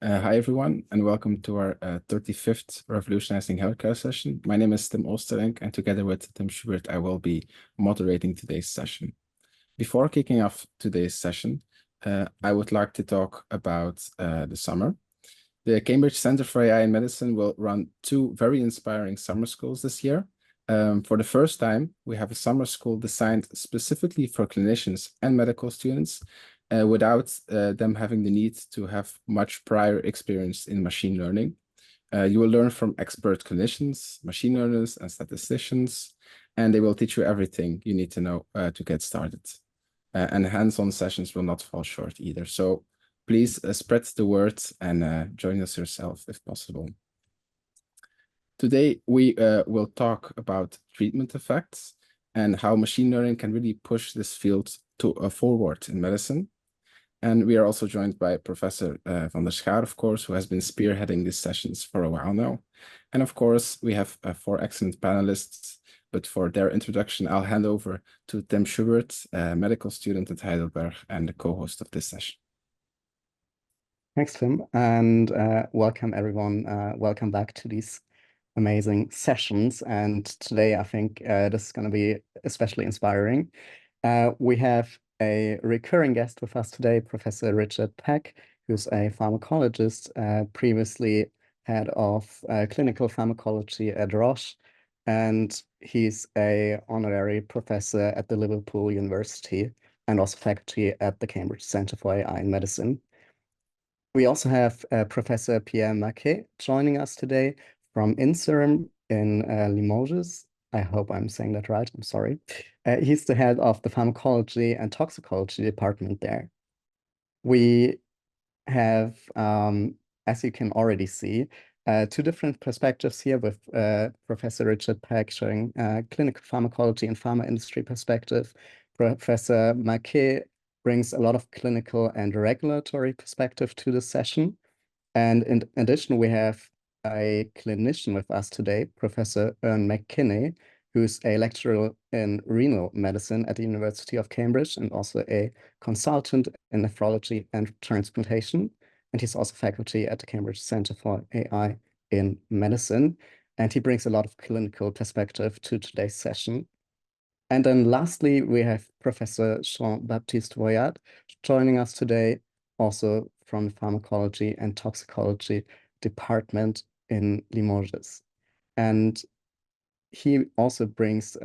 Hi, everyone, and welcome to our 35th Revolutionizing Healthcare session. My name is Tim Oosterlinck, and together with Tim Schubert, I will be moderating today's session. Before kicking off today's session, I would like to talk about the summer. The Cambridge Center for AI in Medicine will run two very inspiring summer schools this year. For the first time, we have a summer school designed specifically for clinicians and medical students, without them having the need to have much prior experience in machine learning. You will learn from expert clinicians, machine learners, and statisticians, and they will teach you everything you need to know to get started. And hands-on sessions will not fall short either. So please spread the word and join us yourself if possible. Today, we will talk about treatment effects and how machine learning can really push this field forward in medicine. And we are also joined by Professor van der Schaar, of course, who has been spearheading these sessions for a while now. And of course, we have 4 excellent panelists, but for their introduction, I'll hand over to Tim Schubert, a medical student at Heidelberg and the co-host of this session. Thanks, Tim, and welcome everyone. Welcome back to these amazing sessions. And today, I think this is going to be especially inspiring. We have a recurring guest with us today, Professor Richard Peck, who's a pharmacologist, previously head of clinical pharmacology at Roche, and he's an honorary professor at the Liverpool University and also faculty at the Cambridge Center for AI in Medicine. We also have Professor Pierre joining us today from INSERM in Limoges. I hope I'm saying that right. I'm sorry. He's the head of the pharmacology and toxicology department there. We have, as you can already see, 2 different perspectives here with Professor Richard Peck showing clinical pharmacology and pharma industry perspective. Professor Marquet brings a lot of clinical and regulatory perspective to the session. And in addition, we have a clinician with us today, Professor Ern McKinney, who's a lecturer in renal medicine at the University of Cambridge and also a consultant in nephrology and transplantation. And he's also faculty at the Cambridge Center for AI in Medicine. And he brings a lot of clinical perspective to today's session. And then lastly, we have Professor Jean-Baptiste joining us today, also from the Pharmacology and Toxicology Department in Limoges. And he also brings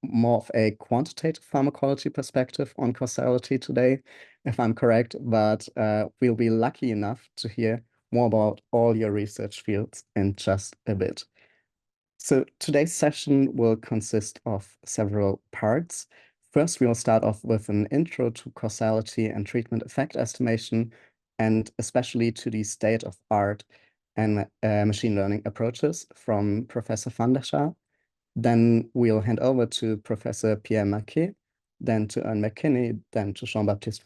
more of a quantitative pharmacology perspective on causality today, if I'm correct, but we'll be lucky enough to hear more about all your research fields in just a bit. So today's session will consist of several parts. First, we will start off with an intro to causality and treatment effect estimation, and especially to the state-of-art and machine learning approaches from Professor van der Schaar. Then we'll hand over to Professor Pierre Marquet, then to Ern McKinney, then to Jean-Baptiste,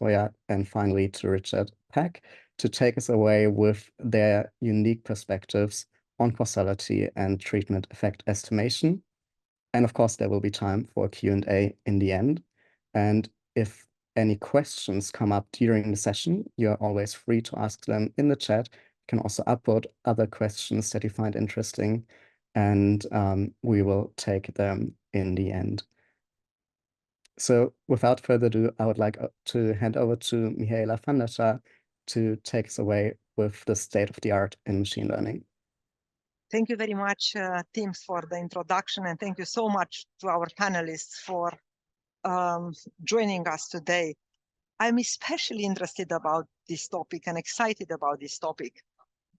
and finally to Richard Peck to take us away with their unique perspectives on causality and treatment effect estimation. And of course, there will be time for Q&A in the end. And if any questions come up during the session, you're always free to ask them in the chat. You can also upload other questions that you find interesting, and we will take them in the end. So without further ado, I would like to hand over to Mihaela van der Schaar to take us away with the state of the art in machine learning. Thank you very much, Tim, for the introduction, and thank you so much to our panelists for joining us today. I'm especially interested about this topic and excited about this topic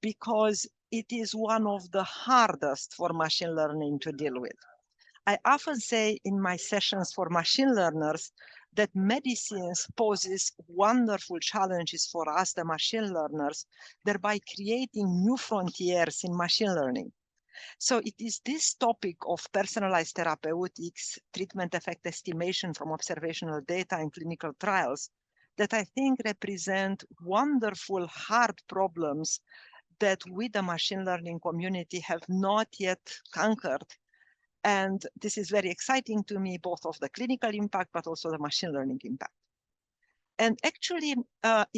because it is one of the hardest for machine learning to deal with. I often say in my sessions for machine learners that medicine poses wonderful challenges for us, the machine learners, thereby creating new frontiers in machine learning. So it is this topic of personalized therapeutics, treatment effect estimation from observational data in clinical trials that I think represent wonderful hard problems that we, the machine learning community, have not yet conquered. And this is very exciting to me, both of the clinical impact, but also the machine learning impact. And actually,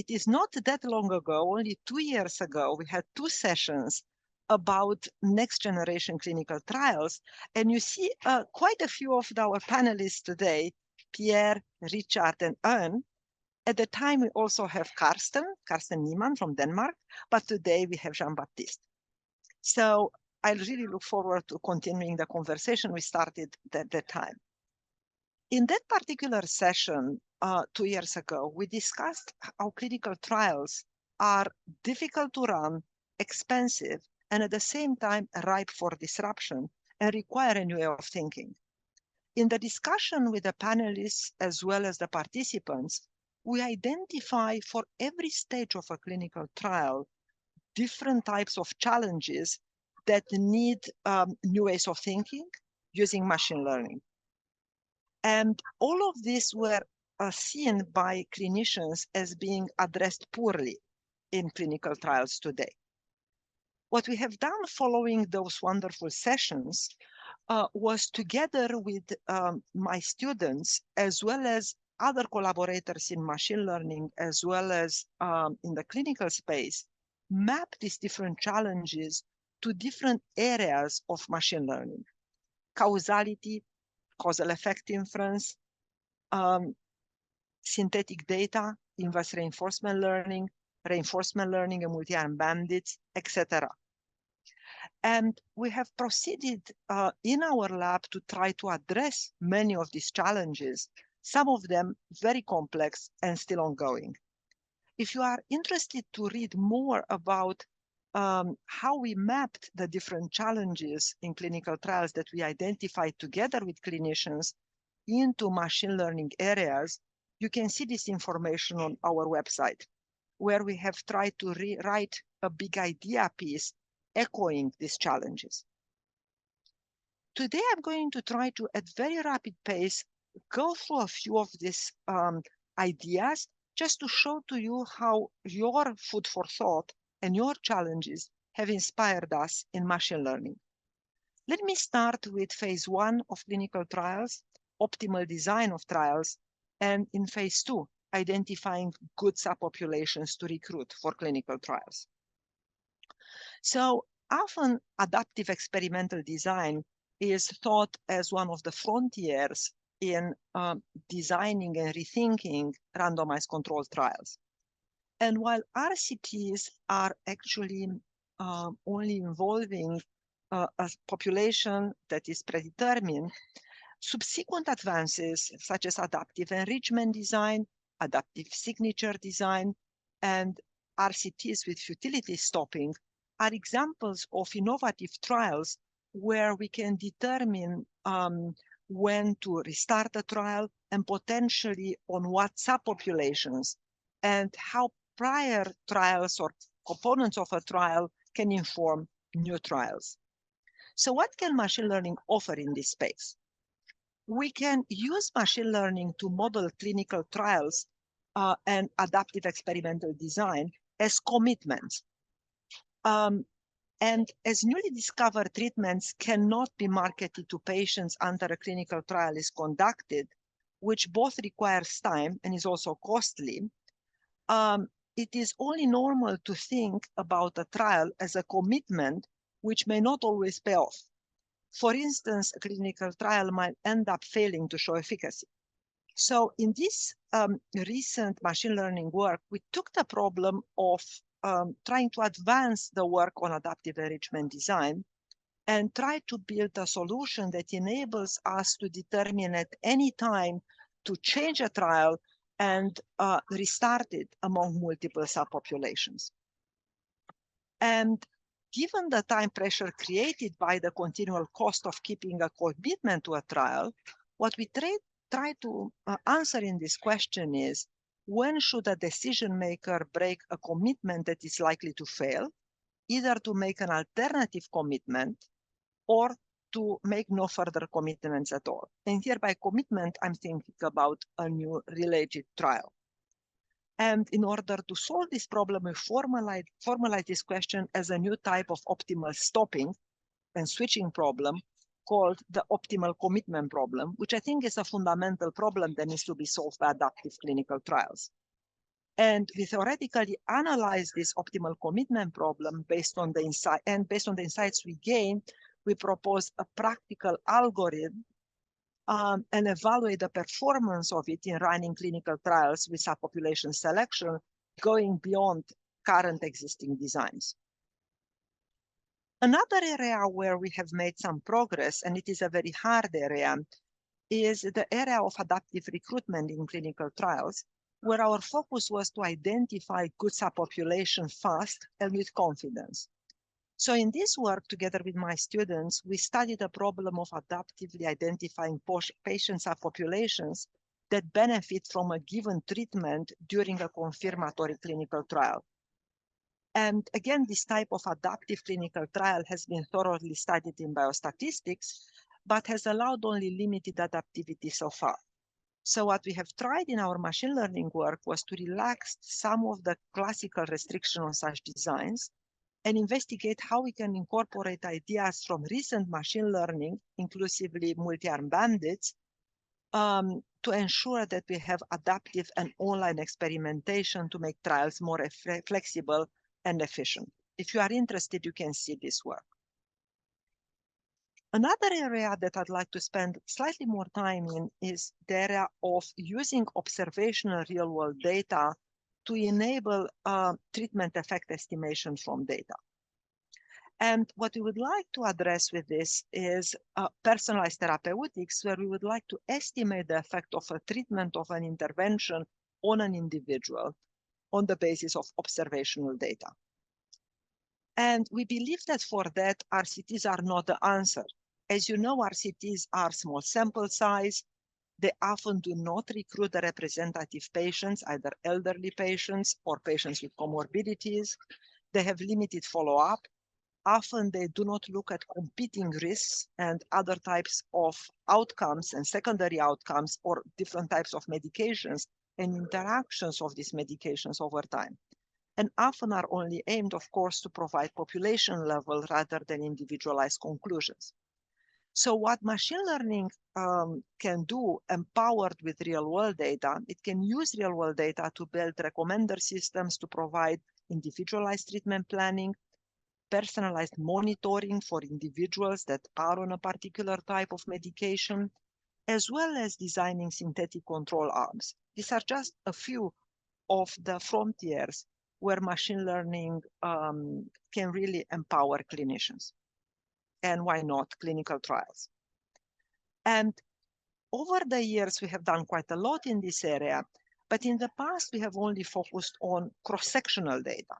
it is not that long ago, only 2 years ago, we had 2 sessions about next generation clinical trials. And you see quite a few of our panelists today, Pierre, Richard, and Ern. At the time, we also have Carsten Niemann from Denmark, but today we have Jean-Baptiste. So I really look forward to continuing the conversation we started at that time. In that particular session 2 years ago, we discussed how clinical trials are difficult to run, expensive, and at the same time ripe for disruption and require a new way of thinking. In the discussion with the panelists as well as the participants, we identify for every stage of a clinical trial different types of challenges that need new ways of thinking using machine learning. And all of these were seen by clinicians as being addressed poorly in clinical trials today. What we have done following those wonderful sessions was, together with my students, as well as other collaborators in machine learning, as well as in the clinical space, map these different challenges to different areas of machine learning: causality, causal effect inference, synthetic data, inverse reinforcement learning and multi-arm bandits, etc. And we have proceeded in our lab to try to address many of these challenges, some of them very complex and still ongoing. If you are interested to read more about how we mapped the different challenges in clinical trials that we identified together with clinicians into machine learning areas, you can see this information on our website, where we have tried to rewrite a big idea piece echoing these challenges. Today, I'm going to try to, at very rapid pace, go through a few of these ideas, just to show to you how your food for thought and your challenges have inspired us in machine learning. Let me start with phase 1 of clinical trials, optimal design of trials, and in phase 2, identifying good subpopulations to recruit for clinical trials. So often adaptive experimental design is thought as one of the frontiers in designing and rethinking randomized controlled trials. And while RCTs are actually only involving a population that is predetermined, subsequent advances such as adaptive enrichment design, adaptive signature design, and RCTs with futility stopping are examples of innovative trials where we can determine when to restart a trial and potentially on what subpopulations, and how prior trials or components of a trial can inform new trials. So what can machine learning offer in this space? We can use machine learning to model clinical trials and adaptive experimental design as commitments. And as newly discovered treatments cannot be marketed to patients until a clinical trial is conducted, which both requires time and is also costly, it is only normal to think about a trial as a commitment which may not always pay off. For instance, a clinical trial might end up failing to show efficacy. So in this recent machine learning work, we took the problem of trying to advance the work on adaptive enrichment design and try to build a solution that enables us to determine at any time to change a trial and restart it among multiple subpopulations. And given the time pressure created by the continual cost of keeping a commitment to a trial, what we try to answer in this question is, when should a decision maker break a commitment that is likely to fail, either to make an alternative commitment or to make no further commitments at all? And here by commitment, I'm thinking about a new related trial. And in order to solve this problem, we formalize this question as a new type of optimal stopping and switching problem called the optimal commitment problem, which I think is a fundamental problem that needs to be solved by adaptive clinical trials. And we theoretically analyze this optimal commitment problem based on the insight, and based on the insights we gain, we propose a practical algorithm and evaluate the performance of it in running clinical trials with subpopulation selection, going beyond current existing designs. Another area where we have made some progress, and it is a very hard area, is the area of adaptive recruitment in clinical trials, where our focus was to identify good subpopulation fast and with confidence. So in this work, together with my students, we studied the problem of adaptively identifying patient subpopulations that benefit from a given treatment during a confirmatory clinical trial. And again, this type of adaptive clinical trial has been thoroughly studied in biostatistics, but has allowed only limited adaptivity so far. So what we have tried in our machine learning work was to relax some of the classical restrictions on such designs and investigate how we can incorporate ideas from recent machine learning, inclusively multi-arm bandits, to ensure that we have adaptive and online experimentation to make trials more flexible and efficient. If you are interested, you can see this work. Another area that I'd like to spend slightly more time in is the area of using observational real-world data to enable treatment effect estimation from data. And what we would like to address with this is personalized therapeutics, where we would like to estimate the effect of a treatment of an intervention on an individual on the basis of observational data. And we believe that for that, RCTs are not the answer. As you know, RCTs are small sample size. They often do not recruit the representative patients, either elderly patients or patients with comorbidities. They have limited follow-up. Often they do not look at competing risks and other types of outcomes and secondary outcomes or different types of medications and interactions of these medications over time. And often are only aimed, of course, to provide population level rather than individualized conclusions. So what machine learning can do, empowered with real-world data, it can use real-world data to build recommender systems to provide individualized treatment planning, personalized monitoring for individuals that are on a particular type of medication, as well as designing synthetic control arms. These are just a few of the frontiers where machine learning can really empower clinicians. And why not clinical trials? And over the years, we have done quite a lot in this area, but in the past, we have only focused on cross-sectional data.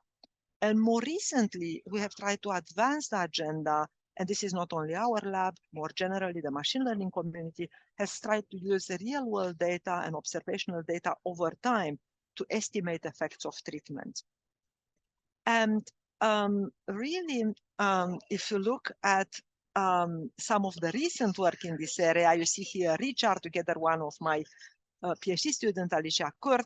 And more recently, we have tried to advance the agenda, and this is not only our lab, more generally, the machine learning community has tried to use the real-world data and observational data over time to estimate effects of treatment. And really, if you look at some of the recent work in this area, you see here Richard, together one of my PhD student, Alicia Kurt,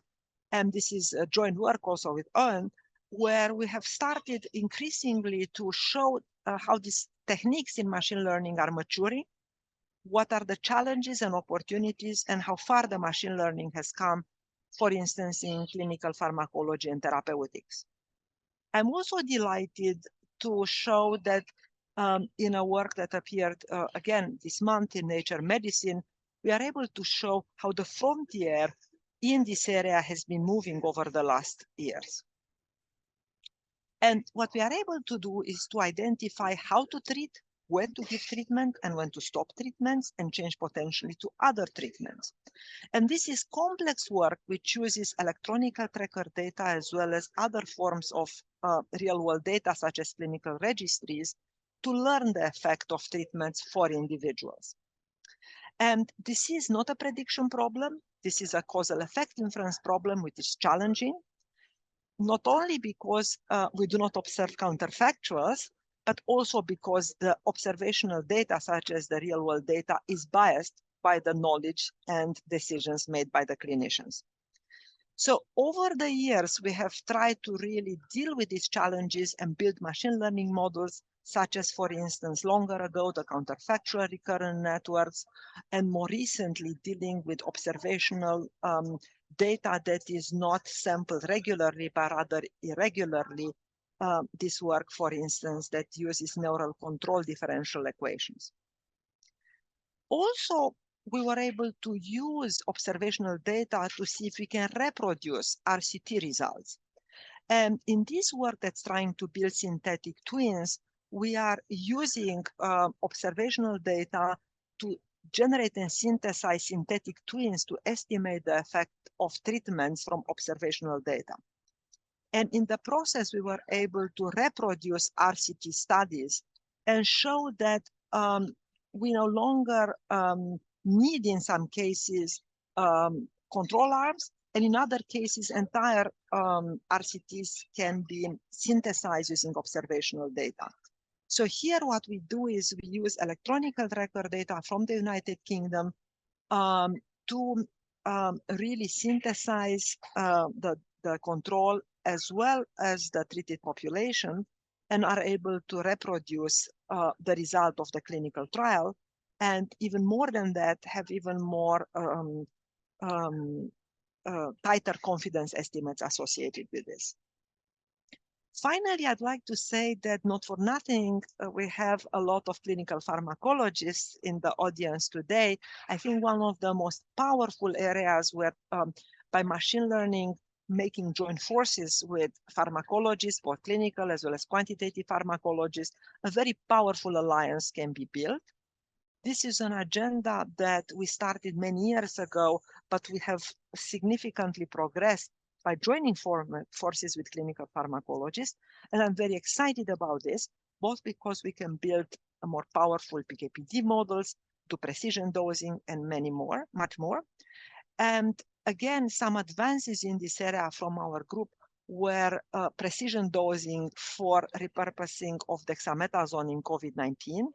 and this is a joint work also with Owen, where we have started increasingly to show how these techniques in machine learning are maturing, what are the challenges and opportunities, and how far the machine learning has come, for instance, in clinical pharmacology and therapeutics. I'm also delighted to show that in a work that appeared again this month in Nature Medicine, we are able to show how the frontier in this area has been moving over the last years. And what we are able to do is to identify how to treat, when to give treatment, and when to stop treatments and change potentially to other treatments. And this is complex work which uses electronic tracker data as well as other forms of real-world data, such as clinical registries, to learn the effect of treatments for individuals. And this is not a prediction problem. This is a causal effect inference problem, which is challenging, not only because we do not observe counterfactuals, but also because the observational data, such as the real-world data, is biased by the knowledge and decisions made by the clinicians. So over the years, we have tried to really deal with these challenges and build machine learning models, such as, for instance, longer ago, the counterfactual recurrent networks, and more recently, dealing with observational data that is not sampled regularly, but rather irregularly. This work, for instance, that uses neural control differential equations. Also, we were able to use observational data to see if we can reproduce RCT results. And in this work that's trying to build synthetic twins, we are using observational data to generate and synthesize synthetic twins to estimate the effect of treatments from observational data. And in the process, we were able to reproduce RCT studies and show that we no longer need, in some cases, control arms, and in other cases, entire RCTs can be synthesized using observational data. So here what we do is we use electronic health record data from the United Kingdom to really synthesize the control as well as the treated population, and are able to reproduce the result of the clinical trial. And even more than that, have even more tighter confidence estimates associated with this. Finally, I'd like to say that not for nothing, we have a lot of clinical pharmacologists in the audience today. I think one of the most powerful areas where by machine learning, making joint forces with pharmacologists, both clinical as well as quantitative pharmacologists, a very powerful alliance can be built. This is an agenda that we started many years ago, but we have significantly progressed by joining forces with clinical pharmacologists. And I'm very excited about this, both because we can build a more powerful PKPD models, do precision dosing, and much more. And again, some advances in this area from our group were precision dosing for repurposing of dexamethasone in COVID-19.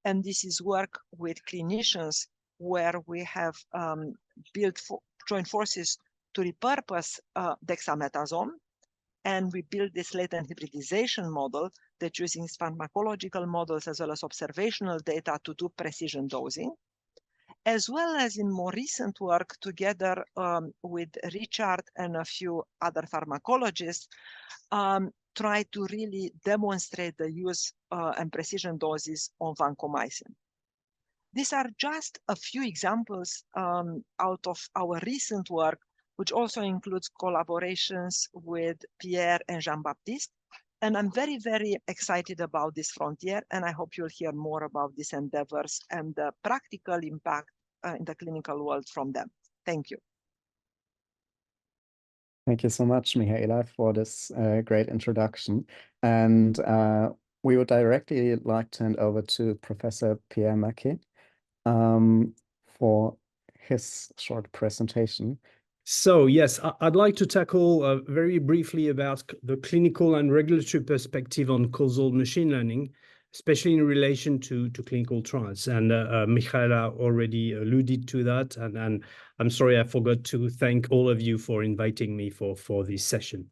And this is work with clinicians where we have joined forces to repurpose dexamethasone. And we built this latent hybridization model that using pharmacological models as well as observational data to do precision dosing, as well as in more recent work together with Richard and a few other pharmacologists, try to really demonstrate the use and precision doses of vancomycin. These are just a few examples out of our recent work, which also includes collaborations with Pierre and Jean-Baptiste. And I'm very, very excited about this frontier, and I hope you'll hear more about these endeavors and the practical impact in the clinical world from them. Thank you. Thank you so much, Mihaela, for this great introduction. And we would directly like to hand over to Professor Pierre for his short presentation. So yes, I'd like to tackle very briefly about the clinical and regulatory perspective on causal machine learning, especially in relation to clinical trials. And Mihaela already alluded to that. And I'm sorry, I forgot to thank all of you for inviting me for this session.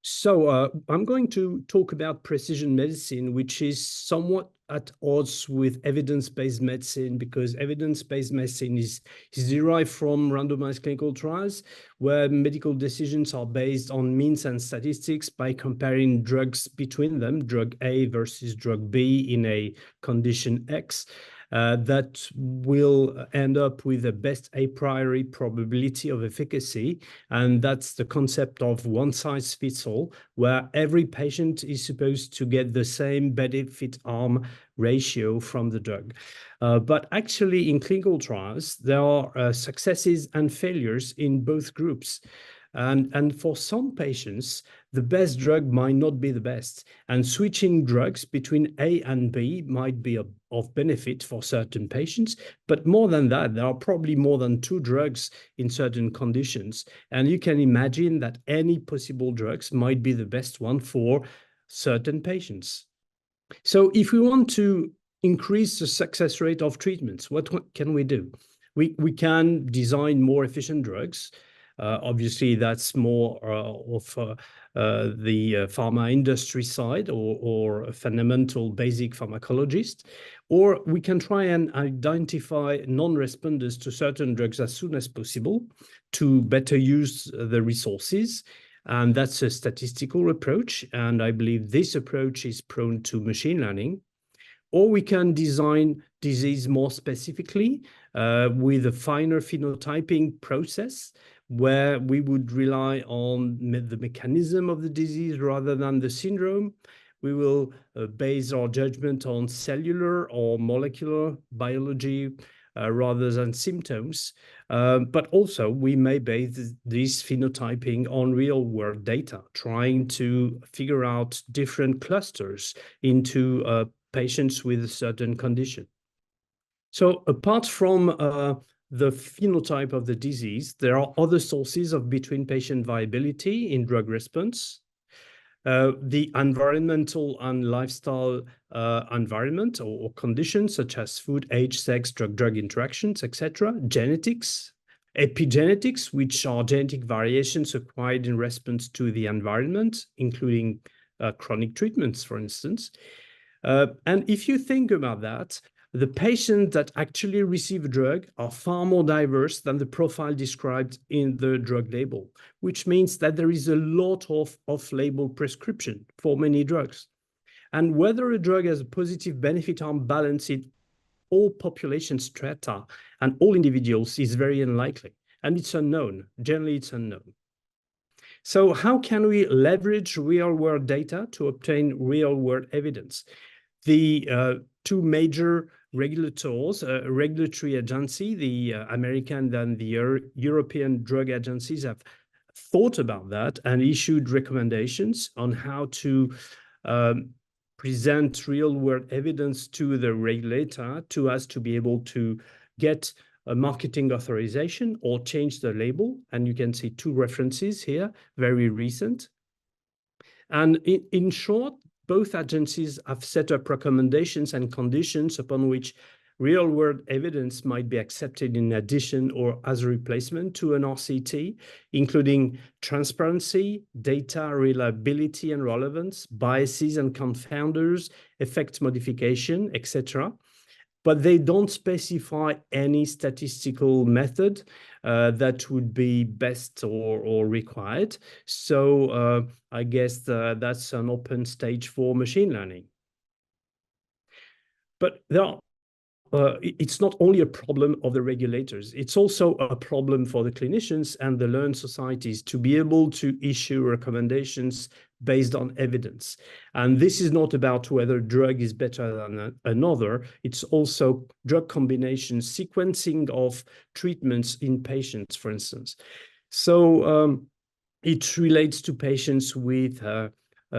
So I'm going to talk about precision medicine, which is somewhat at odds with evidence-based medicine, because evidence-based medicine is derived from randomized clinical trials, where medical decisions are based on means and statistics by comparing drugs between them, drug A versus drug B in a condition X. That will end up with the best a priori probability of efficacy. And that's the concept of one size fits all, where every patient is supposed to get the same benefit arm ratio from the drug. But actually in clinical trials, there are successes and failures in both groups. And for some patients, the best drug might not be the best. And switching drugs between A and B might be of benefit for certain patients. But more than that, there are probably more than 2 drugs in certain conditions. And you can imagine that any possible drugs might be the best one for certain patients. So if we want to increase the success rate of treatments, what can we do? We can design more efficient drugs. Obviously, that's more of the pharma industry side or a fundamental basic pharmacologist. Or we can try and identify non-responders to certain drugs as soon as possible to better use the resources. And that's a statistical approach. And I believe this approach is prone to machine learning. Or we can design disease more specifically with a finer phenotyping process where we would rely on the mechanism of the disease rather than the syndrome. We will base our judgment on cellular or molecular biology rather than symptoms. But also we may base this phenotyping on real-world data, trying to figure out different clusters into patients with a certain condition. So apart from the phenotype of the disease, there are other sources of between-patient variability in drug response. The environmental and lifestyle environment or conditions such as food, age, sex, drug-drug interactions, etc. Genetics, epigenetics, which are genetic variations acquired in response to the environment, including chronic treatments, for instance. And if you think about that, the patients that actually receive a drug are far more diverse than the profile described in the drug label, which means that there is a lot of off-label prescription for many drugs. And whether a drug has a positive benefit-harm balance in all population strata and all individuals is very unlikely, and it's unknown. Generally, it's unknown. So how can we leverage real-world data to obtain real-world evidence? The two major regulators, regulatory agency, the American and the European drug agencies have thought about that and issued recommendations on how to present real-world evidence to the regulator to us to be able to get a marketing authorization or change the label. And you can see two references here, very recent. And in short, both agencies have set up recommendations and conditions upon which real-world evidence might be accepted in addition or as a replacement to an RCT, including transparency, data reliability and relevance, biases and confounders, effect modification, etc. But they don't specify any statistical method that would be best or required. So I guess that's an open stage for machine learning. But it's not only a problem of the regulators, it's also a problem for the clinicians and the learned societies to be able to issue recommendations based on evidence. And this is not about whether a drug is better than another, it's also drug combinations, sequencing of treatments in patients, for instance. So it relates to patients with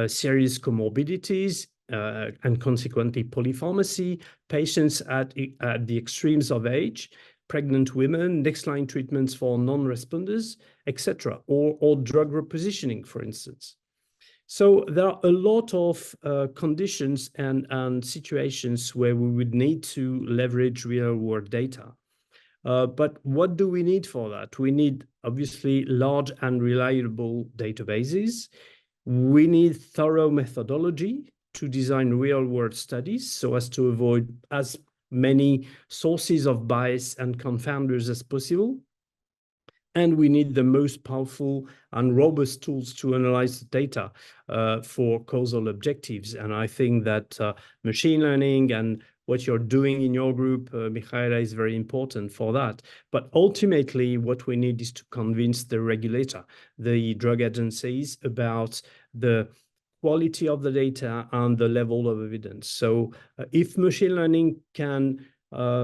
serious comorbidities, and consequently polypharmacy, patients at the extremes of age, pregnant women, next-line treatments for non-responders, etc., or drug repositioning, for instance. So there are a lot of conditions and situations where we would need to leverage real-world data. But what do we need for that? We need, obviously, large and reliable databases. We need thorough methodology to design real-world studies so as to avoid as many sources of bias and confounders as possible. And we need the most powerful and robust tools to analyze the data for causal objectives. And I think that machine learning and what you're doing in your group, Mihaela, is very important for that. But ultimately, what we need is to convince the regulator, the drug agencies, about the quality of the data and the level of evidence. So if machine learning can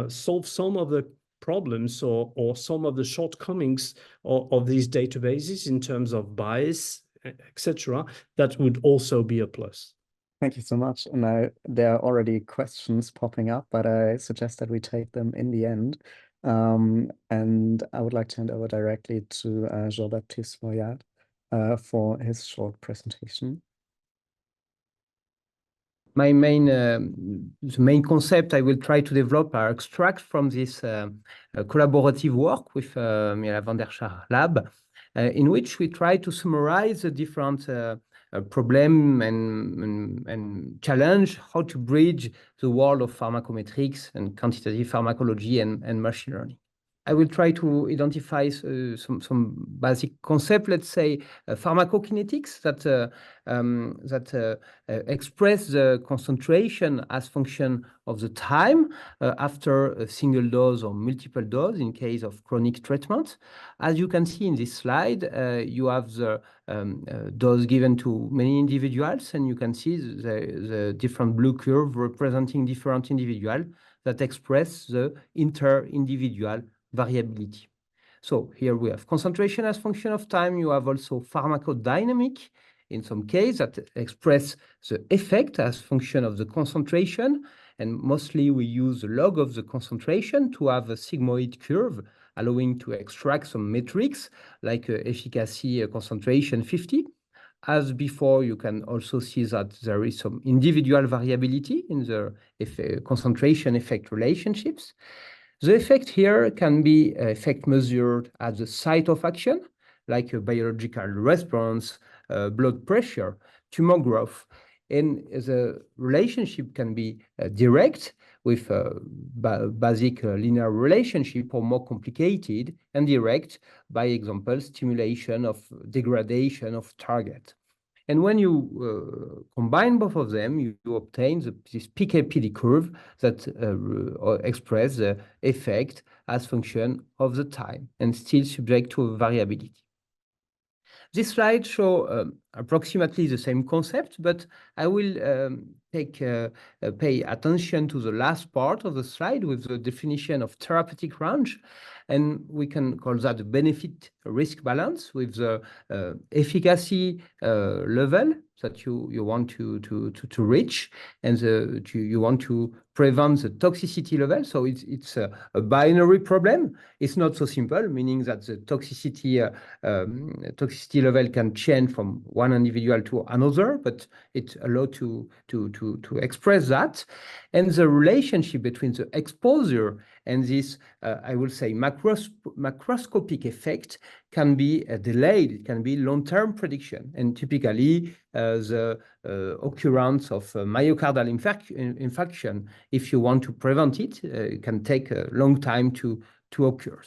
solve some of the problems or some of the shortcomings of these databases in terms of bias, etc., that would also be a plus. Thank you so much. And there are already questions popping up, but I suggest that we take them in the end. And I would like to hand over directly to Jean-Baptiste for his short presentation. My the main concept I will try to develop are extract from this collaborative work with Mihaela van der Schaar Lab in which we try to summarize the different problem and challenge how to bridge the world of pharmacometrics and quantitative pharmacology and machine learning. I will try to identify some basic concept, let's say pharmacokinetics that express the concentration as function of the time after a single dose or multiple dose in case of chronic treatment. As you can see in this slide, you have the dose given to many individuals, and you can see the different blue curve representing different individuals that express the inter-individual variability. So here we have concentration as function of time. You have also pharmacodynamic in some case that express the effect as function of the concentration. And mostly we use the log of the concentration to have a sigmoid curve, allowing to extract some metrics like efficacy concentration 50. As before, you can also see that there is some individual variability in the concentration effect relationships. The effect here can be effect measured at the site of action, like a biological response, blood pressure, tumor growth. And the relationship can be direct with a basic linear relationship, or more complicated and direct, by example, stimulation of degradation of target. And when you combine both of them, you obtain this PK/PD curve that express the effect as function of the time and still subject to a variability. This slide shows approximately the same concept, but I will pay attention to the last part of the slide with the definition of therapeutic range. And we can call that the benefit-risk balance with the efficacy level that you want to reach, and you want to prevent the toxicity level. So it's a binary problem. It's not so simple, meaning that the toxicity level can change from one individual to another, but it's allowed to express that. And the relationship between the exposure and this, I will say, macroscopic effect can be delayed. It can be long-term prediction. And typically, the occurrence of myocardial infarction, if you want to prevent it, it can take a long time to occur.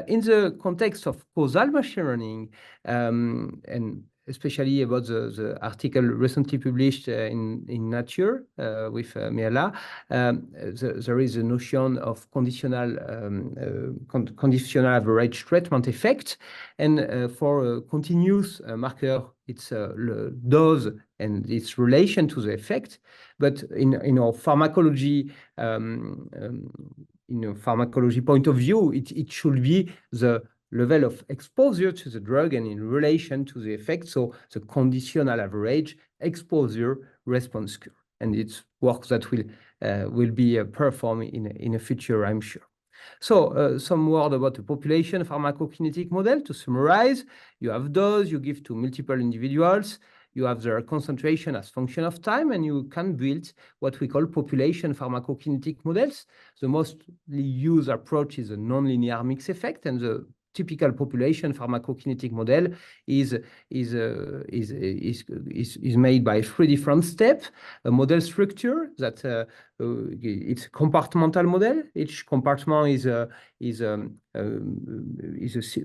In the context of causal machine learning, and especially about the article recently published in Nature with Mihaela, there is a notion of conditional average treatment effect. And for a continuous marker, it's dose and its relation to the effect. But in our pharmacology, pharmacology point of view, it should be the level of exposure to the drug and in relation to the effect. So the conditional average exposure response curve. And it's work that will be performed in the future, I'm sure. So some word about the population pharmacokinetic model. To summarize, you have dose you give to multiple individuals. You have their concentration as function of time, and you can build what we call population pharmacokinetic models. The mostly used approach is a nonlinear mix effect, and the typical population pharmacokinetic model is made by 3 different steps. A model structure that it's a compartmental model. Each compartment is a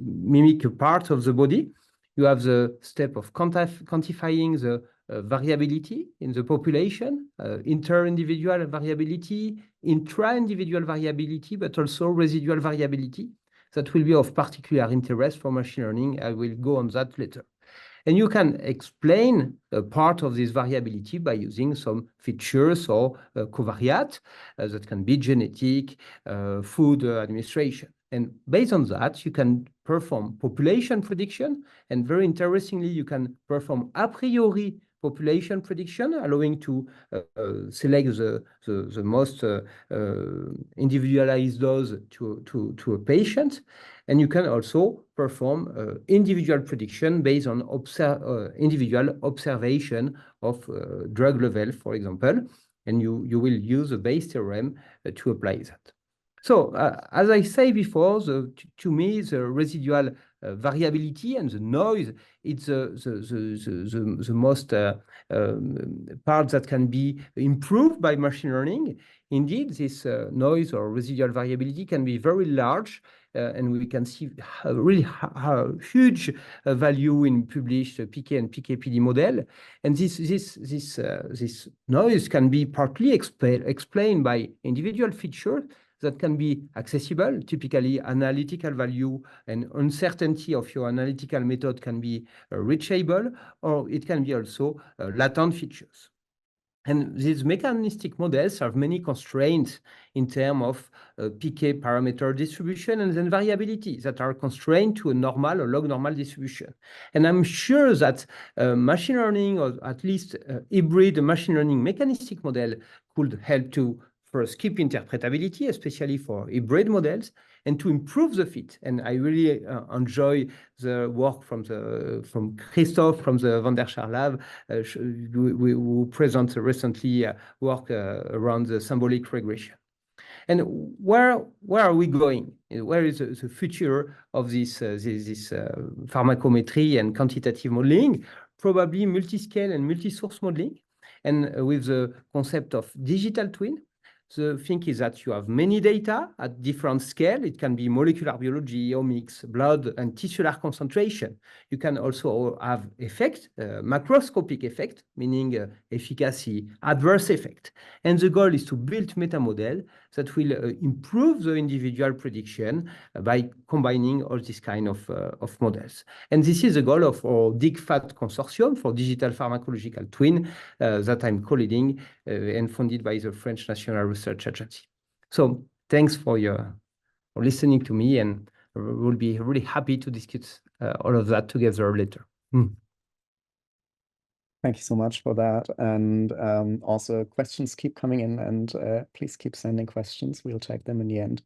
mimic part of the body. You have the step of quantifying the variability in the population, inter-individual variability, intra-individual variability, but also residual variability. That will be of particular interest for machine learning. I will go on that later. And you can explain a part of this variability by using some features or covariate that can be genetic, food administration. And based on that, you can perform population prediction. And very interestingly, you can perform a priori population prediction, allowing to select the most individualized dose to a patient. And you can also perform individual prediction based on individual observation of drug level, for example. And you will use a Bayes theorem to apply that. So, as I say before, to me, the residual variability and the noise, it's the most part that can be improved by machine learning. Indeed, this noise or residual variability can be very large, and we can see really huge value in published PK and PK/PD model. And this noise can be partly explained by individual features that can be accessible. Typically, analytical value and uncertainty of your analytical method can be reachable, or it can be also latent features. And these mechanistic models have many constraints in terms of PK parameter distribution and then variability that are constrained to a normal or log normal distribution. And I'm sure that machine learning, or at least hybrid machine learning mechanistic model, could help to first keep interpretability, especially for hybrid models, and to improve the fit. And I really enjoy the work from Christophe from the Van der Schaar Lab, who present recently work around the symbolic regression. And where are we going? Where is the future of this pharmacometry and quantitative modeling? Probably multi-scale and multi-source modeling. And with the concept of digital twin, the thing is that you have many data at different scale. It can be molecular biology, omics, blood, and tissular concentration. You can also have effect, macroscopic effect, meaning efficacy, adverse effect. And the goal is to build meta model that will improve the individual prediction by combining all these kind of models. And this is the goal of our DIGFAT consortium for digital pharmacological twin that I'm co-leading and funded by the French National Research Agency. So thanks for listening to me, and we'll be really happy to discuss all of that together later. Thank you so much for that. And also questions keep coming in, and please keep sending questions. We'll take them in the end.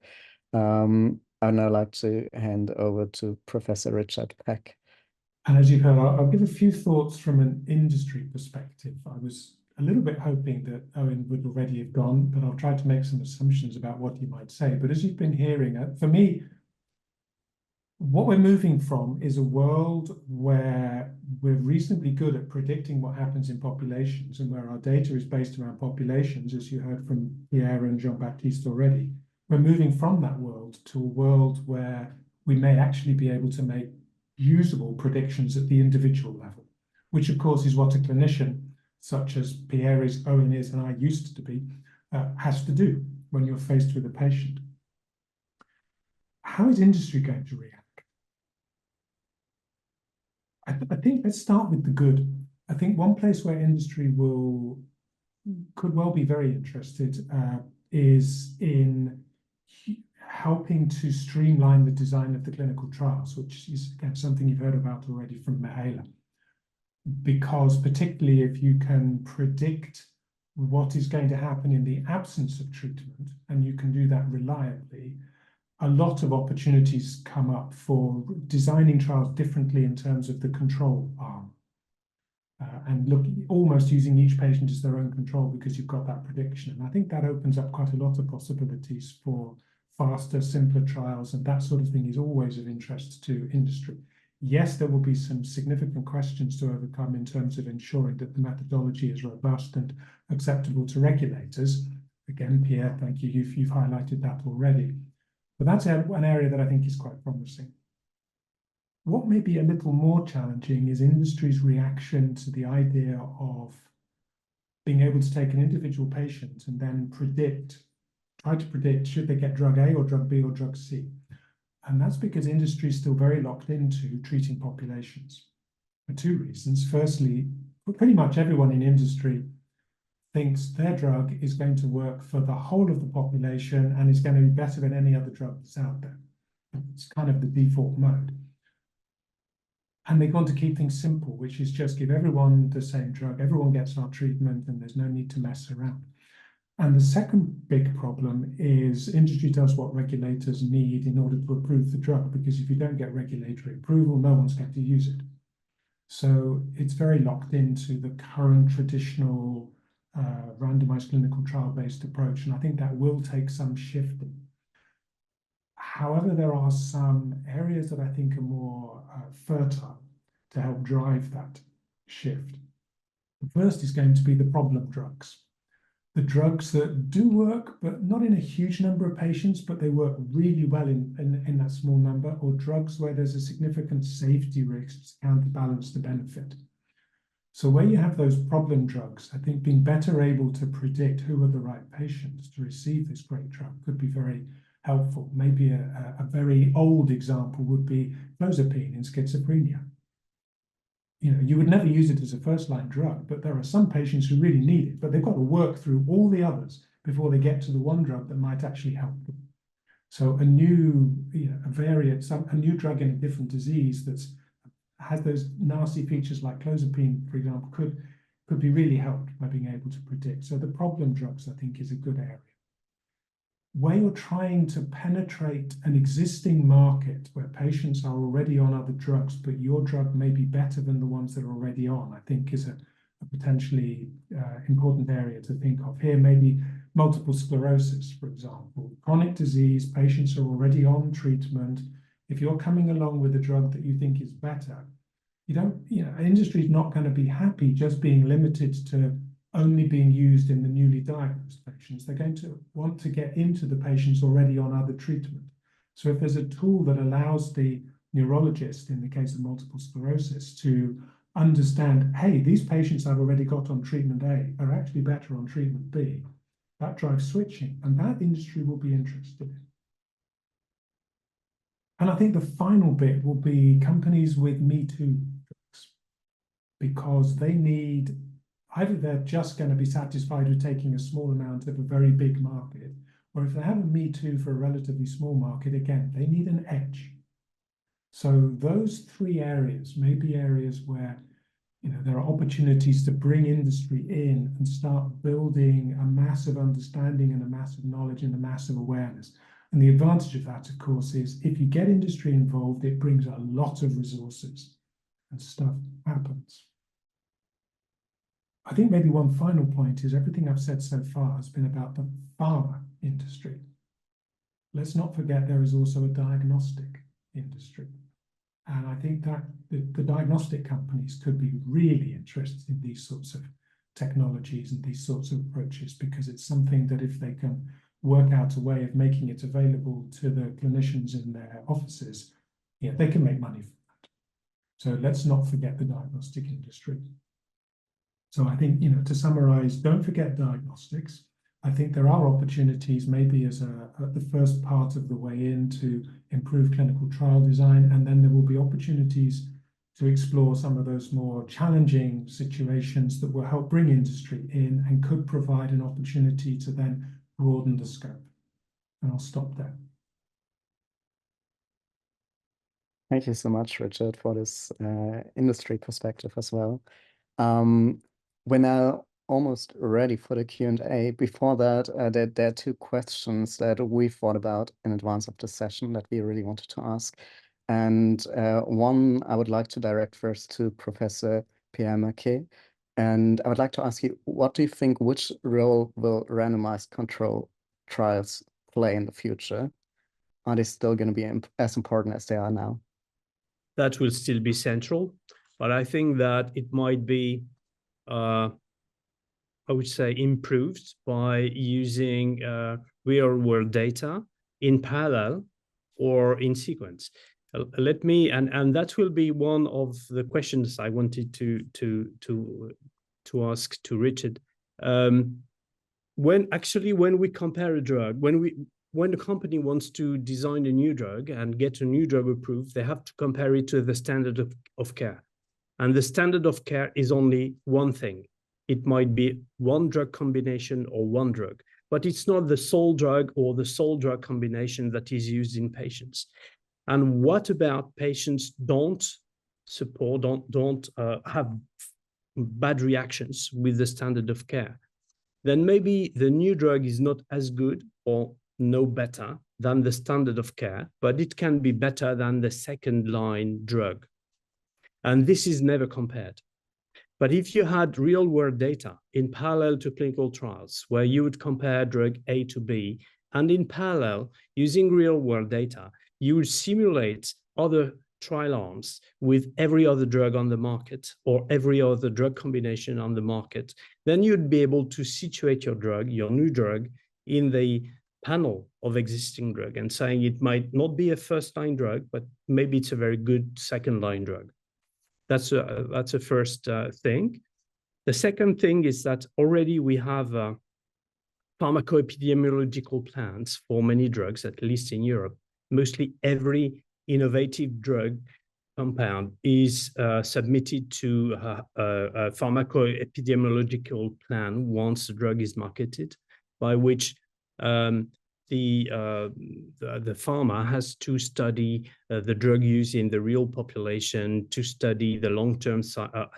I'd now like to hand over to Professor Richard Peck. And as you've heard, I'll give a few thoughts from an industry perspective. I was a little bit hoping that Owen would already have gone, but I'll try to make some assumptions about what he might say. But as you've been hearing, for me, what we're moving from is a world where we're reasonably good at predicting what happens in populations, and where our data is based around populations, as you heard from Pierre and Jean-Baptiste already. We're moving from that world to a world where we may actually be able to make usable predictions at the individual level, which of course is what a clinician such as Pierre is, Owen is, and I used to be, has to do when you're faced with a patient. How is industry going to react? I think let's start with the good. I think one place where industry could well be very interested is in helping to streamline the design of the clinical trials, which is again something you've heard about already from Mihaela. Because particularly if you can predict what is going to happen in the absence of treatment, and you can do that reliably, a lot of opportunities come up for designing trials differently in terms of the control arm. And almost using each patient as their own control because you've got that prediction. And I think that opens up quite a lot of possibilities for faster, simpler trials, and that sort of thing is always of interest to industry. Yes, there will be some significant questions to overcome in terms of ensuring that the methodology is robust and acceptable to regulators. Again, Pierre, thank you. You've highlighted that already. But that's an area that I think is quite promising. What may be a little more challenging is industry's reaction to the idea of being able to take an individual patient and then try to predict should they get drug A or drug B or drug C. And that's because industry is still very locked into treating populations for two reasons. Firstly, pretty much everyone in industry thinks their drug is going to work for the whole of the population and is going to be better than any other drug that's out there. It's kind of the default mode. And they want to keep things simple, which is just give everyone the same drug, everyone gets our treatment, and there's no need to mess around. And the second big problem is industry does what regulators need in order to approve the drug, because if you don't get regulatory approval, no one's going to use it. So it's very locked into the current traditional randomized clinical trial-based approach, and I think that will take some shifting. However, there are some areas that I think are more fertile to help drive that shift. The first is going to be the problem drugs. The drugs that do work, but not in a huge number of patients, but they work really well in that small number, or drugs where there's a significant safety risk to counterbalance the benefit. So where you have those problem drugs, I think being better able to predict who are the right patients to receive this great drug could be very helpful. Maybe a very old example would be clozapine in schizophrenia. You know, you would never use it as a first-line drug, but there are some patients who really need it, but they've got to work through all the others before they get to the one drug that might actually help them. So a new, a new drug in a different disease that's has those nasty features like clozapine, for example, could be really helped by being able to predict. So the problem drugs, I think, is a good area. Where you're trying to penetrate an existing market where patients are already on other drugs, but your drug may be better than the ones that are already on, I think is a potentially important area to think of. Here, maybe multiple sclerosis, for example. Chronic disease, patients are already on treatment. If you're coming along with a drug that you think is better, industry is not going to be happy just being limited to only being used in the newly diagnosed patients. They're going to want to get into the patients already on other treatment. So if there's a tool that allows the neurologist, in the case of multiple sclerosis, to understand, hey, these patients I've already got on treatment A are actually better on treatment B, that drives switching, and that industry will be interested in. And I think the final bit will be companies with Me Too drugs, because they need, either they're just going to be satisfied with taking a small amount of a very big market, or if they have a Me Too for a relatively small market, again, they need an edge. So those three areas may be areas where there are opportunities to bring industry in and start building a massive understanding and a massive knowledge and a massive awareness. And the advantage of that, of course, is if you get industry involved, it brings a lot of resources and stuff happens. I think maybe one final point is everything I've said so far has been about the pharma industry. Let's not forget there is also a diagnostic industry. And I think that the diagnostic companies could be really interested in these sorts of technologies and these sorts of approaches, because it's something that if they can work out a way of making it available to the clinicians in their offices, they can make money from that. So let's not forget the diagnostic industry. So I think, to summarize, don't forget diagnostics. I think there are opportunities maybe as the first part of the way in to improve clinical trial design, and then there will be opportunities to explore some of those more challenging situations that will help bring industry in and could provide an opportunity to then broaden the scope. And I'll stop there. Thank you so much, Richard, for this industry perspective as well. We're now almost ready for the Q&A. Before that, there are two questions that we thought about in advance of the session that we really wanted to ask. And one I would like to direct first to Professor Pierre. And I would like to ask you, what do you think, which role will randomized control trials play in the future? Are they still going to be as important as they are now? That will still be central, but I think that it might be, I would say, improved by using real-world data in parallel or in sequence. Let me, and that will be one of the questions I wanted to ask to Richard. When we compare a drug, when the company wants to design a new drug and get a new drug approved, they have to compare it to the standard of care. And the standard of care is only one thing. It might be one drug combination or one drug, but it's not the sole drug or the sole drug combination that is used in patients. And what about patients don't have bad reactions with the standard of care? Then maybe the new drug is not as good or no better than the standard of care, but it can be better than the second line drug. And this is never compared. But if you had real world data in parallel to clinical trials where you would compare drug A to B And in parallel, using real-world data, you will simulate other trial arms with every other drug on the market or every other drug combination on the market. Then you'd be able to situate your drug, your new drug, in the panel of existing drug and saying it might not be a first-line drug, but maybe it's a very good second-line drug. That's a first thing. The second thing is that already we have pharmacoepidemiological plans for many drugs, at least in Europe. Mostly every innovative drug compound is submitted to a pharmacoepidemiological plan once the drug is marketed, by which the pharma has to study the drug use in the real population, to study the long-term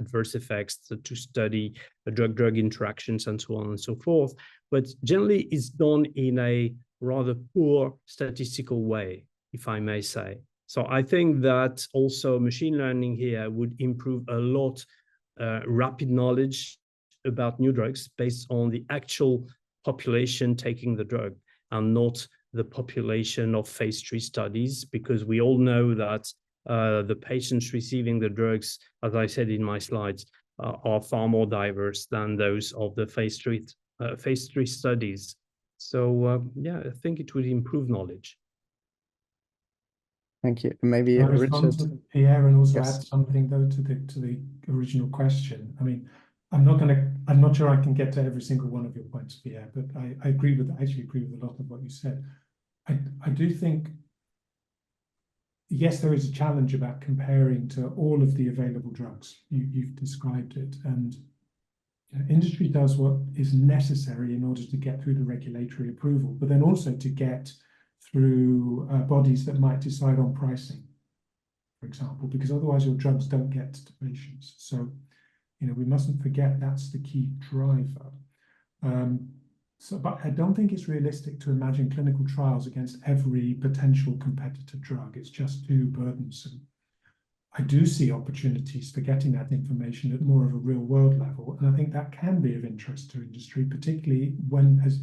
adverse effects, to study the drug-drug interactions, and so on and so forth. But generally, it's done in a rather poor statistical way, if I may say. So I think that also machine learning here would improve a lot rapid knowledge about new drugs based on the actual population taking the drug, and not the population of phase 3 studies, because we all know that the patients receiving the drugs, as I said in my slides, are far more diverse than those of the phase 3 studies. So yeah, I think it would improve knowledge. Thank you. Maybe Can I respond Richard. to Pierre and also Yes. add something though to the original question? I mean, I'm not sure I can get to every single one of your points, Pierre, but I actually agree with a lot of what you said. I do think, yes, there is a challenge about comparing to all of the available drugs. You've described it, and industry does what is necessary in order to get through the regulatory approval, but then also to get through bodies that might decide on pricing, for example, because otherwise your drugs don't get to patients. So, we mustn't forget that's the key driver. But I don't think it's realistic to imagine clinical trials against every potential competitor drug. It's just too burdensome. I do see opportunities for getting that information at more of a real-world level, and I think that can be of interest to industry, particularly when, as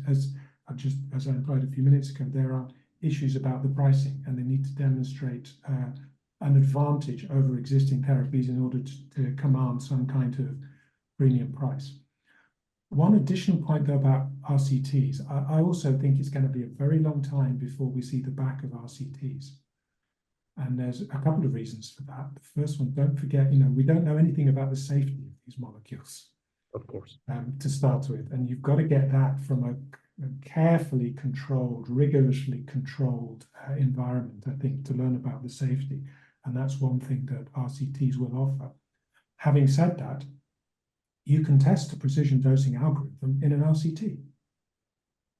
I implied a few minutes ago, there are issues about the pricing, and they need to demonstrate an advantage over existing therapies in order to command some kind of premium price. One additional point, though, about RCTs, I also think it's going to be a very long time before we see the back of RCTs. And there's a couple of reasons for that. The first one, don't forget, we don't know anything about the safety of these molecules. Of course. To start with. And you've got to get that from a carefully controlled, rigorously controlled environment, I think, to learn about the safety. And that's one thing that RCTs will offer. Having said that, you can test a precision dosing algorithm in an RCT.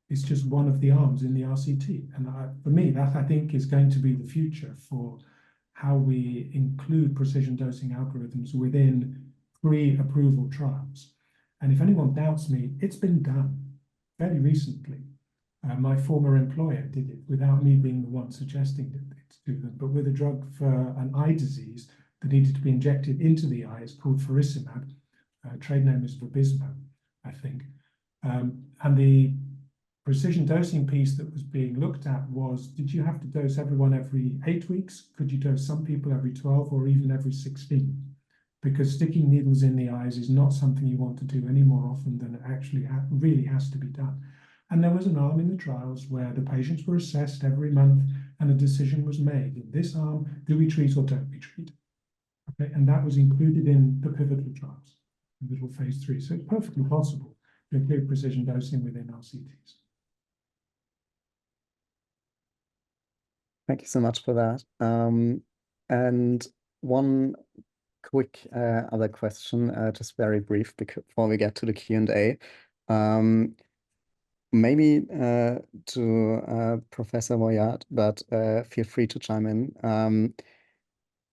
It's just one of the arms in the RCT. And for me, that I think is going to be the future for how we include precision dosing algorithms within pre-approval trials. And if anyone doubts me, it's been done very recently. My former employer did it without me being the one suggesting it to them, but with a drug for an eye disease that needed to be injected into the eye. It's called faricimab. Trade name is Vabysmo, I think. And the precision dosing piece that was being looked at was, did you have to dose everyone every 8 weeks? Could you dose some people every 12 or even every 16? Because sticking needles in the eyes is not something you want to do any more often than it actually really has to be done. And there was an arm in the trials where the patients were assessed every month and a decision was made. In this arm, do we treat or don't we treat? Okay, and that was included in the pivotal trials, the pivotal phase 3. So it's perfectly possible to include precision dosing within RCTs. Thank you so much for that. And one quick other question, just very brief before we get to the Q&A. Maybe to Professor Moyat, but feel free to chime in.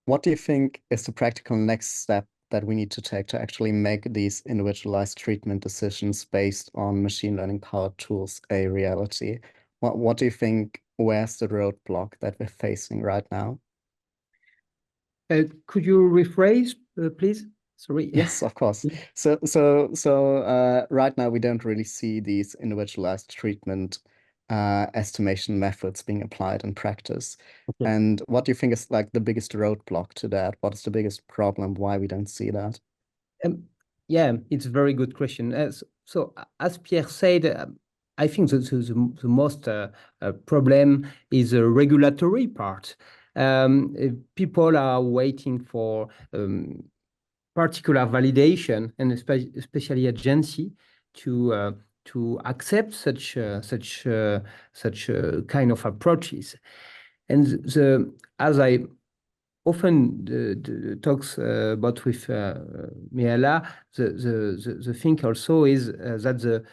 What do you think is the practical next step that we need to take to actually make these individualized treatment decisions based on machine learning powered tools a reality? What do you think, where's the roadblock that we're facing right now? Could you rephrase, please? Sorry. Yes, of course. So right now we don't really see these individualized treatment estimation methods being applied in practice. Okay. And what do you think is like the biggest roadblock to that? What is the biggest problem? Why we don't see that? Yeah, it's a very good question. So as Pierre said, I think the most problem is the regulatory part. People are waiting for particular validation, and especially agency to accept such kind of approaches. And as I often talks about with Mihaela, the thing also is that the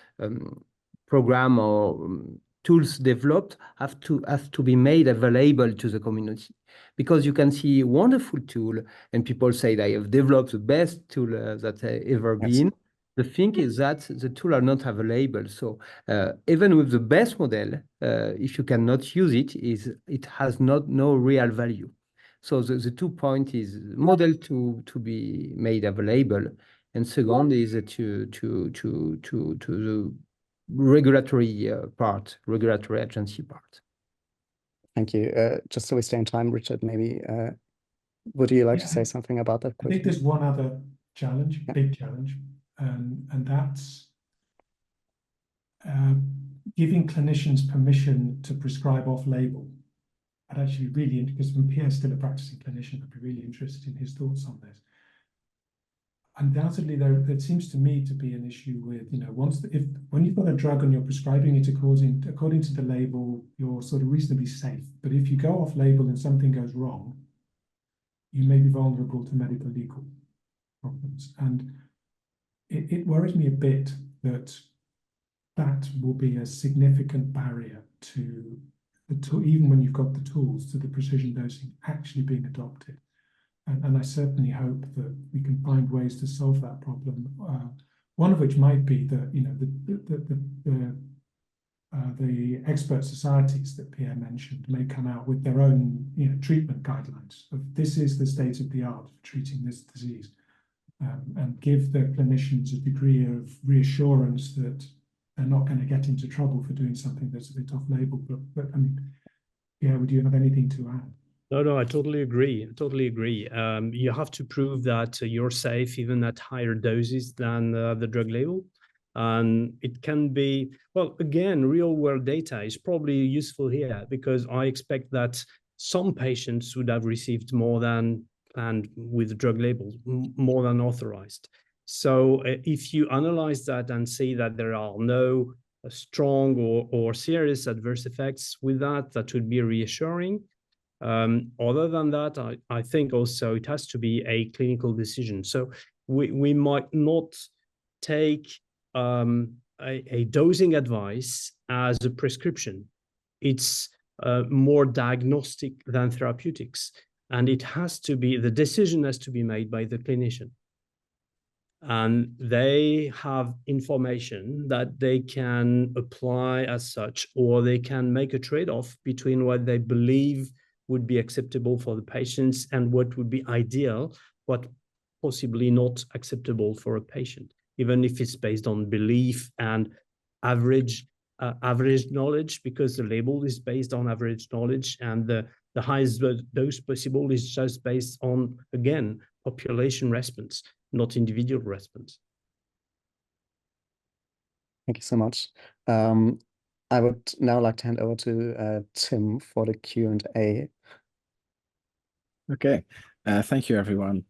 program or tools developed have to be made available to the community, because you can see a wonderful tool and people say they have developed the best tool that ever been. The thing is that the tool are not available. So even with the best model, if you cannot use it, it has no real value. So the 2 point is model to be made available, and second is to the regulatory part, regulatory agency part. Thank you. Just so we stay in time, Richard, maybe would you like to say something about that quickly? I think there's one other challenge, big challenge, and that's giving clinicians permission to prescribe off-label. I'd actually really, because when Pierre's still a practicing clinician, I'd be really interested in his thoughts on this. Undoubtedly, there seems to me to be an issue with, when you've got a drug and you're prescribing it according to the label, you're sort of reasonably safe. But if you go off label and something goes wrong, you may be vulnerable to medical legal problems. And it worries me a bit that will be a significant barrier to even when you've got the tools, to the precision dosing actually being adopted. And I certainly hope that we can find ways to solve that problem. One of which might be that the expert societies that Pierre mentioned may come out with their own treatment guidelines of this is the state of the art for treating this disease, and give the clinicians a degree of reassurance that they're not going to get into trouble for doing something that's a bit off-label. But I mean, yeah, would you have anything to add? No, I totally agree. You have to prove that you're safe even at higher doses than the drug label. And it can be, well, again, real world data is probably useful here, because I expect that some patients would have received more than planned with drug labels, more than authorized. So if you analyze that and see that there are no strong or serious adverse effects with that would be reassuring. Other than that, I think also it has to be a clinical decision. So we might not take a dosing advice as a prescription. It's more diagnostic than therapeutics. And it has to be, the decision has to be made by the clinician. And they have information that they can apply as such, or they can make a trade-off between what they believe would be acceptable for the patients and what would be ideal, but possibly not acceptable for a patient, even if it's based on belief and average knowledge, because the label is based on average knowledge, and the highest dose possible is just based on, again, population response, not individual response. Thank you so much. I would now like to hand over to Tim for the Q&A. Okay, thank you, everyone.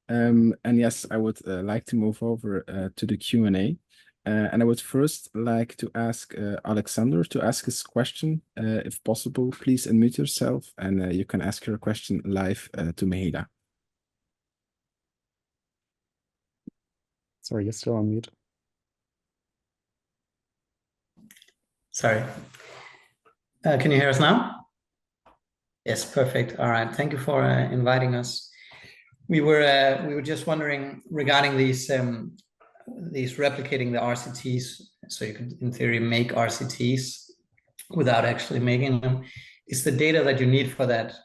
And yes, I would like to move over to the Q&A. And I would first like to ask Alexander to ask his question. If possible, please unmute yourself, and you can ask your question live to Mihaela. Sorry, you're still on mute. Sorry. Can you hear us now? Yes, perfect. All right. Thank you for inviting us. We were just wondering regarding these replicating the RCTs. So you could, in theory, make RCTs without actually making them. Is the data that you need for that,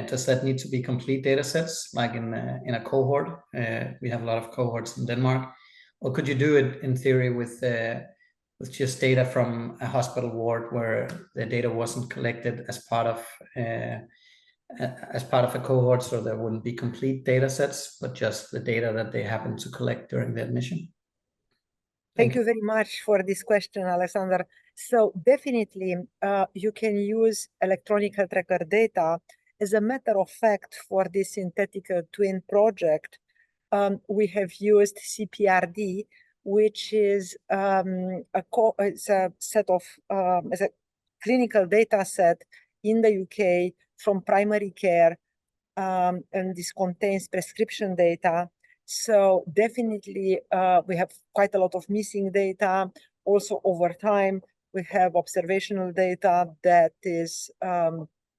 does that need to be complete data sets, like in a cohort? We have a lot of cohorts in Denmark. Or could you do it in theory with with just data from a hospital ward where the data wasn't collected as part of a cohort, so there wouldn't be complete data sets, but just the data that they happened to collect during the admission? Thank you very much for this question, Alexander. So definitely, you can use electronic health record data. As a matter of fact, for this synthetic twin project, we have used CPRD, which is it's a set of it's a clinical data set in the UK from primary care, and this contains prescription data. So definitely, we have quite a lot of missing data. Also, over time, we have observational data that is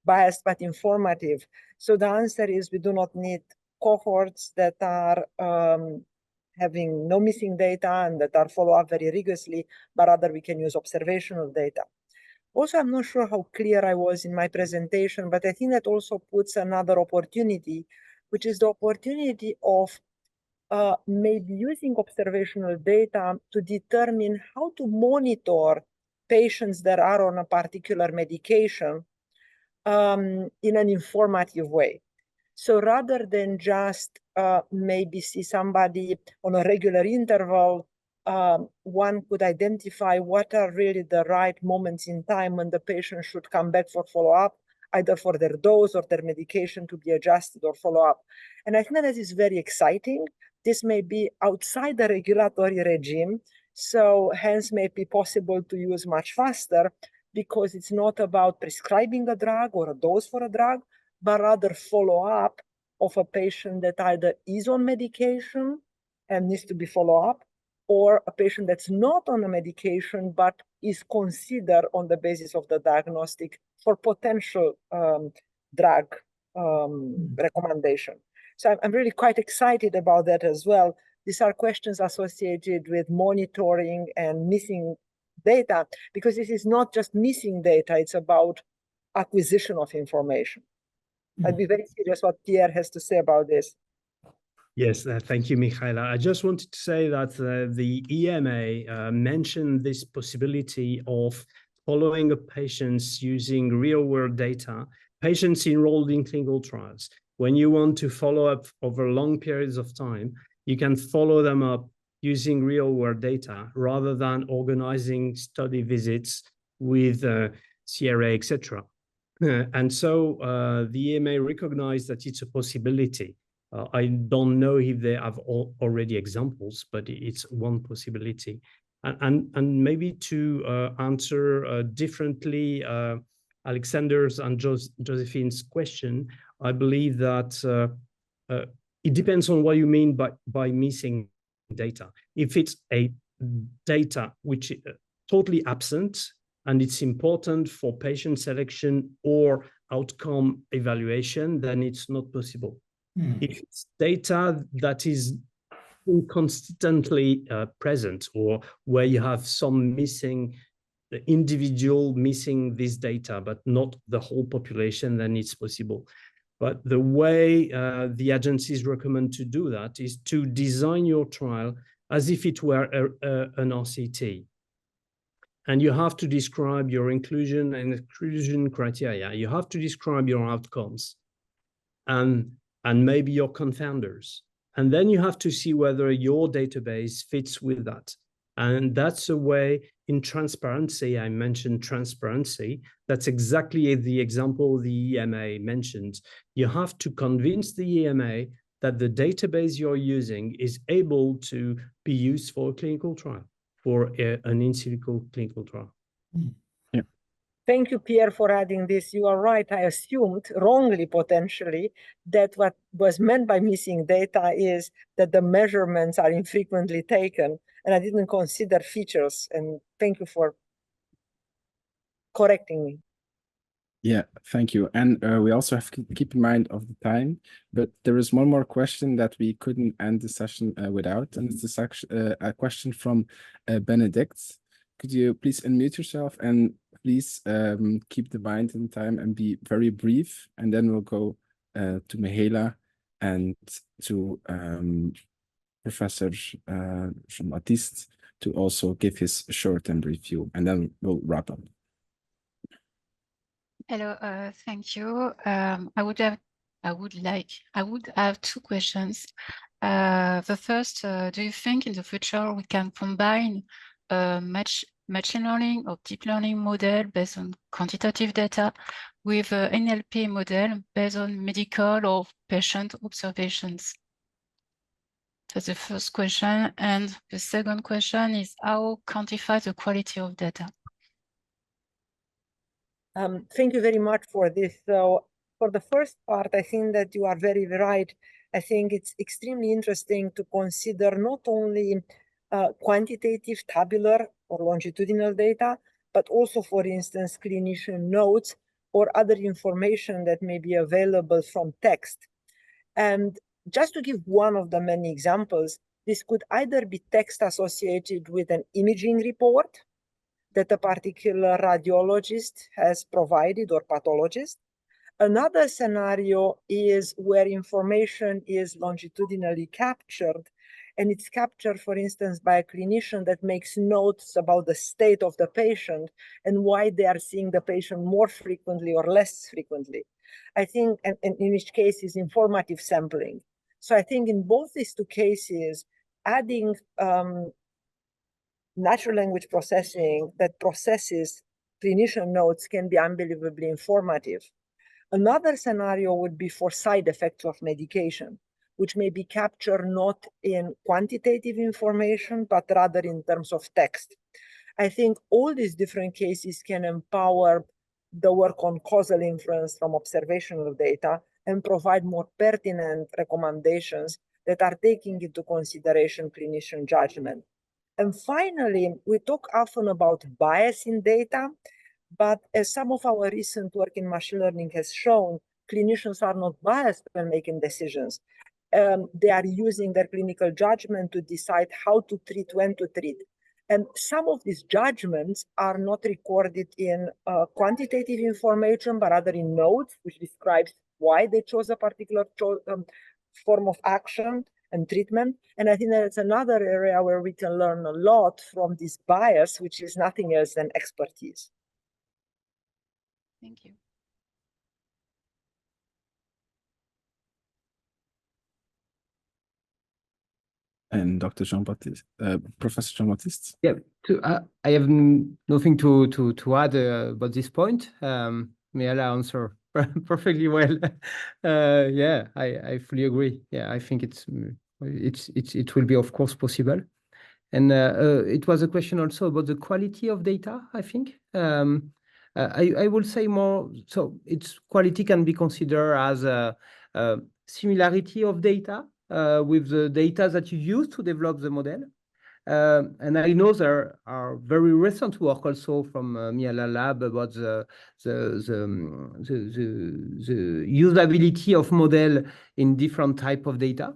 biased but informative. So the answer is we do not need cohorts that are having no missing data and that are followed up very rigorously, but rather we can use observational data. Also, I'm not sure how clear I was in my presentation, but I think that also puts another opportunity, which is the opportunity of maybe using observational data to determine how to monitor patients that are on a particular medication in an informative way. So rather than just maybe see somebody on a regular interval, one could identify what are really the right moments in time when the patient should come back for follow-up, either for their dose or their medication to be adjusted or follow-up. And I think that is very exciting. This may be outside the regulatory regime, so hence may be possible to use much faster, because it's not about prescribing a drug or a dose for a drug, but rather follow-up of a patient that either is on medication and needs to be followed up, or a patient that's not on a medication, but is considered on the basis of the diagnostic for potential drug recommendation. So I'm really quite excited about that as well. These are questions associated with monitoring and missing data, because this is not just missing data, it's about acquisition of information. I'd be very curious what Pierre has to say about this. Yes, thank you, Mihaela. I just wanted to say that the EMA mentioned this possibility of following up patients using real-world data, patients enrolled in clinical trials. When you want to follow up over long periods of time, you can follow them up using real-world data rather than organizing study visits with CRA, etc. And so the EMA recognized that it's a possibility. I don't know if they have already examples, but it's one possibility. And maybe to answer differently Alexander's and Josephine's question, I believe that it depends on what you mean by missing data. If it's a data which is totally absent and it's important for patient selection or outcome evaluation, then it's not possible. If it's data that is inconsistently present, or where you have some missing, the individual missing this data, but not the whole population, then it's possible. But the way the agencies recommend to do that is to design your trial as if it were an RCT. And you have to describe your inclusion and exclusion criteria. You have to describe your outcomes and maybe your confounders. And then you have to see whether your database fits with that. And that's a way in transparency. I mentioned transparency. That's exactly the example the EMA mentioned. You have to convince the EMA that the database you're using is able to be used for a clinical trial, for an in silico clinical trial. Yeah. Thank you, Pierre, for adding this. You are right. I assumed, wrongly potentially, that what was meant by missing data is that the measurements are infrequently taken, and I didn't consider features. And thank you for correcting me. Yeah, thank you. And we also have to keep in mind of the time, but there is one more question that we couldn't end the session without, and it's a question from Benedict. Could you please unmute yourself and please keep the mind in time and be very brief, and then we'll go to Mihaela and to Professor Jean-Baptiste to also give his short and brief view, and then we'll wrap up. Hello, thank you. I would have two questions. The first, do you think in the future we can combine machine learning or deep learning model based on quantitative data with NLP model based on medical or patient observations? That's the first question. And the second question is how quantify the quality of data? Thank you very much for this. So for the first part, I think that you are very right. I think it's extremely interesting to consider not only quantitative tabular or longitudinal data, but also, for instance, clinician notes or other information that may be available from text. And just to give one of the many examples, this could either be text associated with an imaging report that a particular radiologist has provided or pathologist. Another scenario is where information is longitudinally captured, and it's captured, for instance, by a clinician that makes notes about the state of the patient and why they are seeing the patient more frequently or less frequently. I think, and in which case is informative sampling. So I think in both these two cases, adding natural language processing that processes clinician notes can be unbelievably informative. Another scenario would be for side effects of medication, which may be captured not in quantitative information, but rather in terms of text. I think all these different cases can empower the work on causal inference from observational data and provide more pertinent recommendations that are taking into consideration clinician judgment. And finally, we talk often about bias in data, but as some of our recent work in machine learning has shown, clinicians are not biased when making decisions. They are using their clinical judgment to decide how to treat, when to treat. And some of these judgments are not recorded in quantitative information, but rather in notes, which describes why they chose a particular form of action and treatment. And I think that's another area where we can learn a lot from this bias, which is nothing else than expertise. Thank you. And Dr. Jean-Baptiste, Professor Jean-Baptiste? Yeah, I have nothing to add about this point. Mihaela answer perfectly well. Yeah, I fully agree. Yeah, I think it will be, of course, possible. And it was a question also about the quality of data, I think. I will say more, so its quality can be considered as a similarity of data with the data that you use to develop the model. And I know there are very recent work also from Mihaela Lab about the usability of model in different type of data.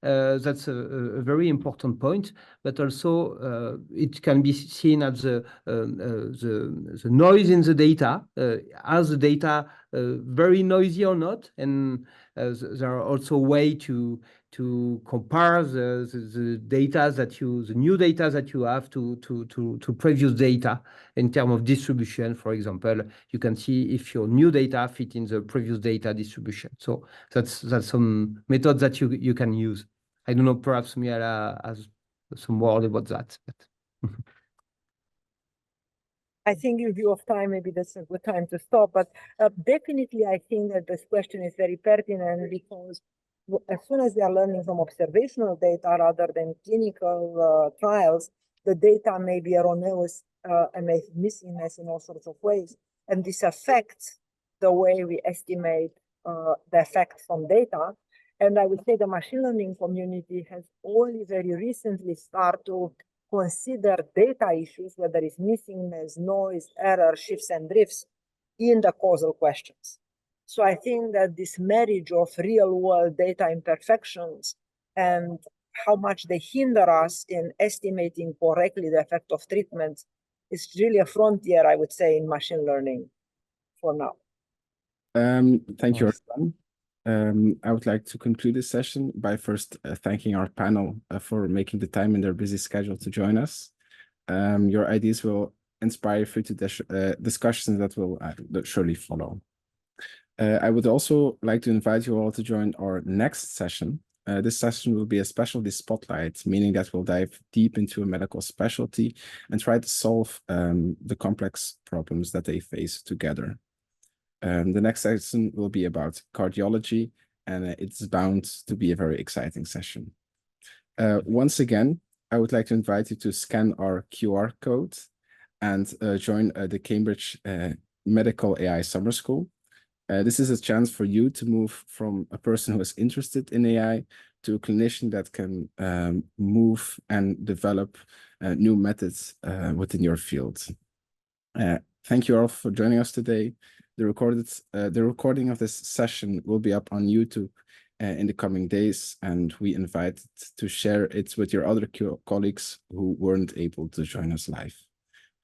That's a very important point, but also it can be seen as the noise in the data, as the data very noisy or not, and there are also ways to compare the data that the new data that you have to previous data in terms of distribution. For example, you can see if your new data fit in the previous data distribution. So that's some method that you can use. I don't know, perhaps Mihaela has some word about that. But I think in view of time, maybe that's a good time to stop. But definitely, I think that this question is very pertinent because as soon as we are learning from observational data rather than clinical trials, the data may be erroneous and may be missingness in all sorts of ways. And this affects the way we estimate the effect from data. And I would say the machine learning community has only very recently started to consider data issues, whether it's missingness, noise, error, shifts and drifts, in the causal questions. So I think that this marriage of real-world data imperfections and how much they hinder us in estimating correctly the effect of treatment is really a frontier, I would say, in machine learning for now. Thank you, everyone. I would like to conclude this session by first thanking our panel for making the time in their busy schedule to join us. Your ideas will inspire future discussions that will surely follow. I would also like to invite you all to join our next session. This session will be a specialty spotlight, meaning that we'll dive deep into a medical specialty and try to solve the complex problems that they face together. The next session will be about cardiology, and it's bound to be a very exciting session. Once again, I would like to invite you to scan our QR code and join the Cambridge Medical AI Summer School. This is a chance for you to move from a person who is interested in AI to a clinician that can move and develop new methods within your field. Thank you all for joining us today. The recording of this session will be up on YouTube in the coming days, and we invite to share it with your other colleagues who weren't able to join us live.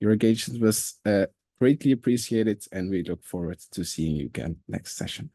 Your engagement was greatly appreciated, and we look forward to seeing you again next session.